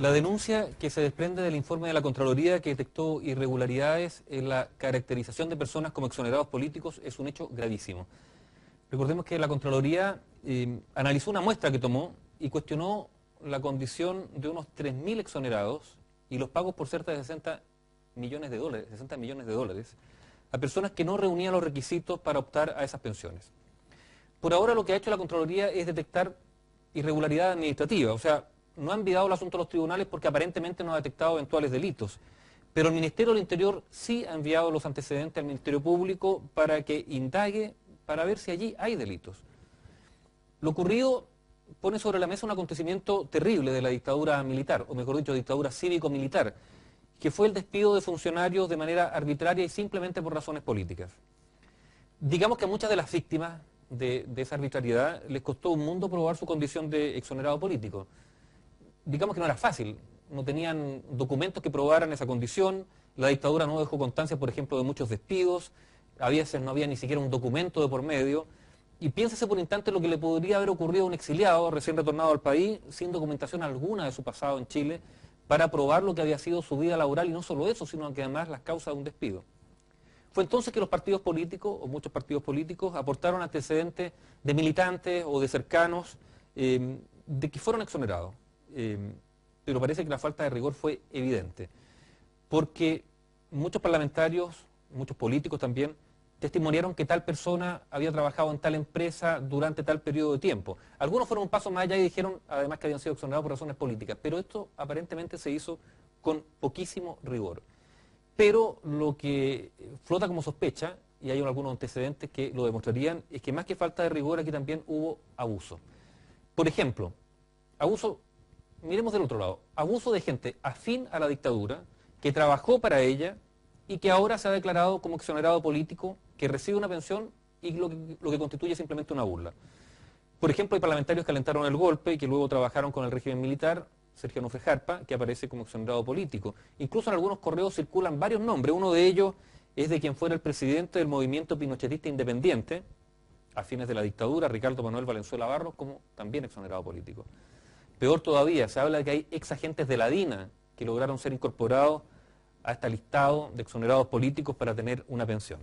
La denuncia que se desprende del informe de la Contraloría que detectó irregularidades en la caracterización de personas como exonerados políticos es un hecho gravísimo. Recordemos que la Contraloría analizó una muestra que tomó y cuestionó la condición de unos 3.000 exonerados y los pagos por cerca de 60 millones de dólares a personas que no reunían los requisitos para optar a esas pensiones. Por ahora lo que ha hecho la Contraloría es detectar irregularidad administrativa, o sea, no ha enviado el asunto a los tribunales porque aparentemente no ha detectado eventuales delitos. Pero el Ministerio del Interior sí ha enviado los antecedentes al Ministerio Público para que indague, para ver si allí hay delitos. Lo ocurrido pone sobre la mesa un acontecimiento terrible de la dictadura militar, o mejor dicho, dictadura cívico-militar, que fue el despido de funcionarios de manera arbitraria y simplemente por razones políticas. Digamos que a muchas de las víctimas de esa arbitrariedad les costó un mundo probar su condición de exonerado político. Digamos que no era fácil, no tenían documentos que probaran esa condición, la dictadura no dejó constancia, por ejemplo, de muchos despidos, a veces no había ni siquiera un documento de por medio, y piénsese por instante lo que le podría haber ocurrido a un exiliado recién retornado al país, sin documentación alguna de su pasado en Chile, para probar lo que había sido su vida laboral, y no solo eso, sino que además las causas de un despido. Fue entonces que los partidos políticos, o muchos partidos políticos, aportaron antecedentes de militantes o de cercanos de que fueron exonerados. Pero parece que la falta de rigor fue evidente, porque muchos parlamentarios, muchos políticos también, testimoniaron que tal persona había trabajado en tal empresa durante tal periodo de tiempo. Algunos fueron un paso más allá y dijeron además que habían sido exonerados por razones políticas, pero esto aparentemente se hizo con poquísimo rigor. Pero lo que flota como sospecha, y hay algunos antecedentes que lo demostrarían, es que más que falta de rigor aquí también hubo abuso. Por ejemplo, abuso. Miremos del otro lado, abuso de gente afín a la dictadura, que trabajó para ella y que ahora se ha declarado como exonerado político, que recibe una pensión y lo que constituye simplemente una burla. Por ejemplo, hay parlamentarios que alentaron el golpe y que luego trabajaron con el régimen militar, Sergio Onofre Jarpa, que aparece como exonerado político. Incluso en algunos correos circulan varios nombres, uno de ellos es de quien fuera el presidente del movimiento pinochetista independiente, a fines de la dictadura, Ricardo Manuel Valenzuela Barros, como también exonerado político. Peor todavía, se habla de que hay exagentes de la DINA que lograron ser incorporados a este listado de exonerados políticos para tener una pensión.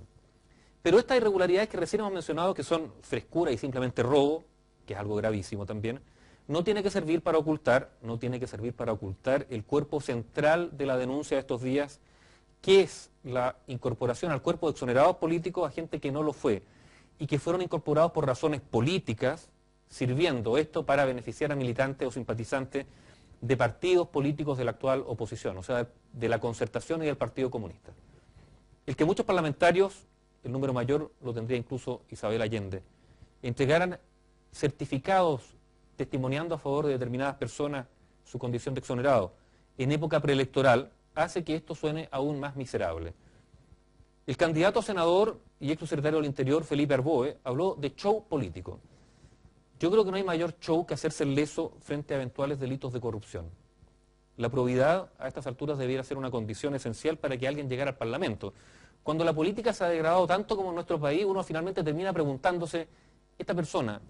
Pero estas irregularidades que recién hemos mencionado, que son frescura y simplemente robo, que es algo gravísimo también, no tiene que servir para ocultar el cuerpo central de la denuncia de estos días, que es la incorporación al cuerpo de exonerados políticos a gente que no lo fue y que fueron incorporados por razones políticas, sirviendo esto para beneficiar a militantes o simpatizantes de partidos políticos de la actual oposición, o sea, de la Concertación y del Partido Comunista. El que muchos parlamentarios, el número mayor lo tendría incluso Isabel Allende, entregaran certificados testimoniando a favor de determinadas personas su condición de exonerado en época preelectoral, hace que esto suene aún más miserable. El candidato a senador y exsecretario del Interior, Felipe Arboe, habló de show político. Yo creo que no hay mayor show que hacerse el leso frente a eventuales delitos de corrupción. La probidad a estas alturas debiera ser una condición esencial para que alguien llegara al Parlamento. Cuando la política se ha degradado tanto como en nuestro país, uno finalmente termina preguntándose, ¿esta persona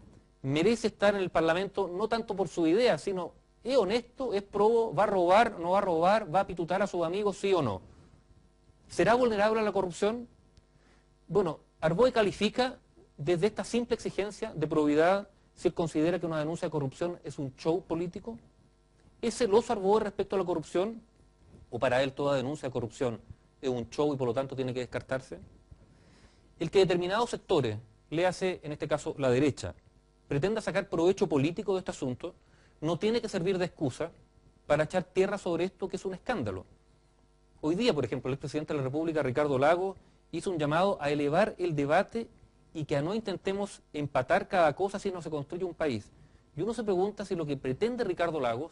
merece estar en el Parlamento no tanto por su idea, sino es honesto, es probo, va a robar, no va a robar, va a pitutar a sus amigos, sí o no? ¿Será vulnerable a la corrupción? Bueno, Arboe califica desde esta simple exigencia de probidad si él considera que una denuncia de corrupción es un show político. ¿Es celoso Arboe respecto a la corrupción? ¿O para él toda denuncia de corrupción es un show y por lo tanto tiene que descartarse? El que determinados sectores, léase en este caso la derecha, pretenda sacar provecho político de este asunto, no tiene que servir de excusa para echar tierra sobre esto que es un escándalo. Hoy día, por ejemplo, el expresidente de la República, Ricardo Lagos, hizo un llamado a elevar el debate y que no intentemos empatar cada cosa si no se construye un país. Y uno se pregunta si lo que pretende Ricardo Lagos,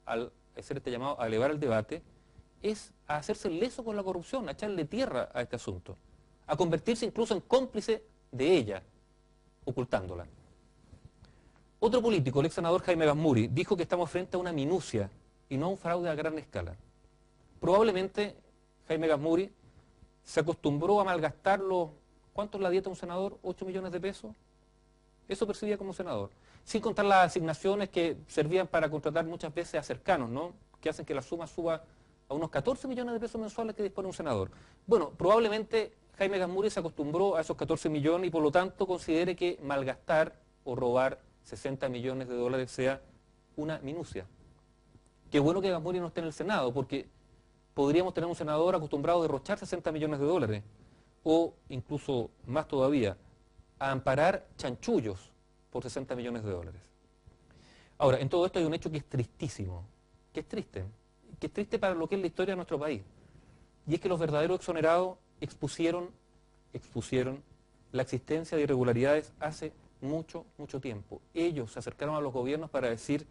al hacer este llamado a elevar el debate, es a hacerse leso con la corrupción, a echarle tierra a este asunto, a convertirse incluso en cómplice de ella, ocultándola. Otro político, el ex senador Jaime Gazmuri, dijo que estamos frente a una minucia y no a un fraude a gran escala. Probablemente Jaime Gazmuri se acostumbró a malgastar los... ¿Cuánto es la dieta de un senador? ¿8 millones de pesos? Eso percibía como senador. Sin contar las asignaciones que servían para contratar muchas veces a cercanos, ¿no? que hacen que la suma suba a unos 14 millones de pesos mensuales que dispone un senador. Bueno, probablemente Jaime Gazmuri se acostumbró a esos 14 millones y por lo tanto considere que malgastar o robar 60 millones de dólares sea una minucia. Qué bueno que Gazmuri no esté en el Senado, porque podríamos tener un senador acostumbrado a derrochar 60 millones de dólares, o incluso más todavía, a amparar chanchullos por 60 millones de dólares. Ahora, en todo esto hay un hecho que es tristísimo, que es triste para lo que es la historia de nuestro país, y es que los verdaderos exonerados expusieron la existencia de irregularidades hace mucho tiempo. Ellos se acercaron a los gobiernos para decir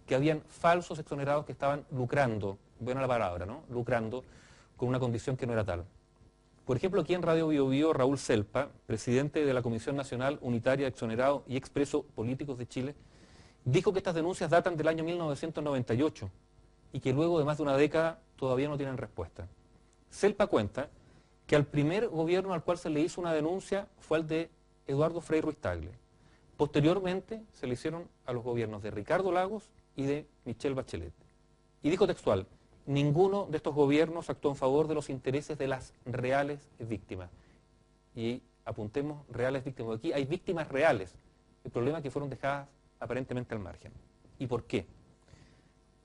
que habían falsos exonerados que estaban lucrando, buena la palabra, ¿no? Lucrando con una condición que no era tal. Por ejemplo, aquí en Radio Bio Bio, Raúl Selpa, presidente de la Comisión Nacional Unitaria de Exonerados y Expresos Políticos de Chile, dijo que estas denuncias datan del año 1998 y que luego de más de una década todavía no tienen respuesta. Selpa cuenta que al primer gobierno al cual se le hizo una denuncia fue el de Eduardo Frei Ruiz Tagle. Posteriormente se le hicieron a los gobiernos de Ricardo Lagos y de Michelle Bachelet. Y dijo textual: ninguno de estos gobiernos actuó en favor de los intereses de las reales víctimas. Y apuntemos, reales víctimas. Aquí hay víctimas reales. El problema es que fueron dejadas aparentemente al margen. ¿Y por qué?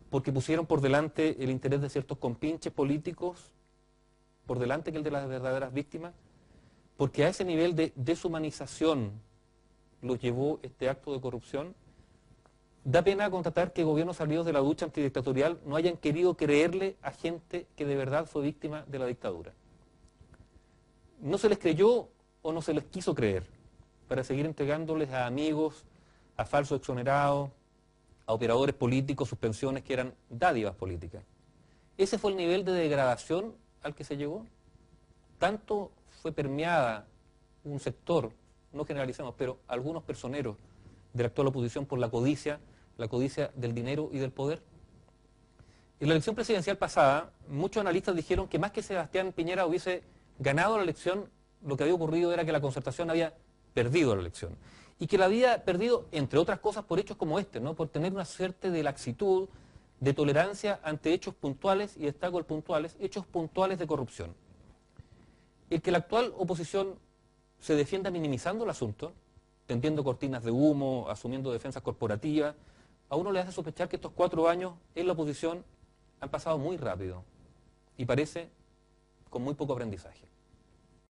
Porque pusieron por delante el interés de ciertos compinches políticos, por delante que el de las verdaderas víctimas, porque a ese nivel de deshumanización los llevó este acto de corrupción. Da pena constatar que gobiernos salidos de la lucha antidictatorial no hayan querido creerle a gente que de verdad fue víctima de la dictadura. No se les creyó o no se les quiso creer para seguir entregándoles a amigos, a falsos exonerados, a operadores políticos sus pensiones que eran dádivas políticas. Ese fue el nivel de degradación al que se llegó. Tanto fue permeada un sector, no generalizamos, pero algunos personeros de la actual oposición por la codicia del dinero y del poder. En la elección presidencial pasada, muchos analistas dijeron que más que Sebastián Piñera hubiese ganado la elección, lo que había ocurrido era que la Concertación había perdido la elección. Y que la había perdido, entre otras cosas, por hechos como este, ¿no? Por tener una suerte de laxitud, de tolerancia ante hechos puntuales, y destaco el puntuales, hechos puntuales de corrupción. El que la actual oposición se defienda minimizando el asunto, tendiendo cortinas de humo, asumiendo defensas corporativas, a uno le hace sospechar que estos 4 años en la oposición han pasado muy rápido y parece con muy poco aprendizaje.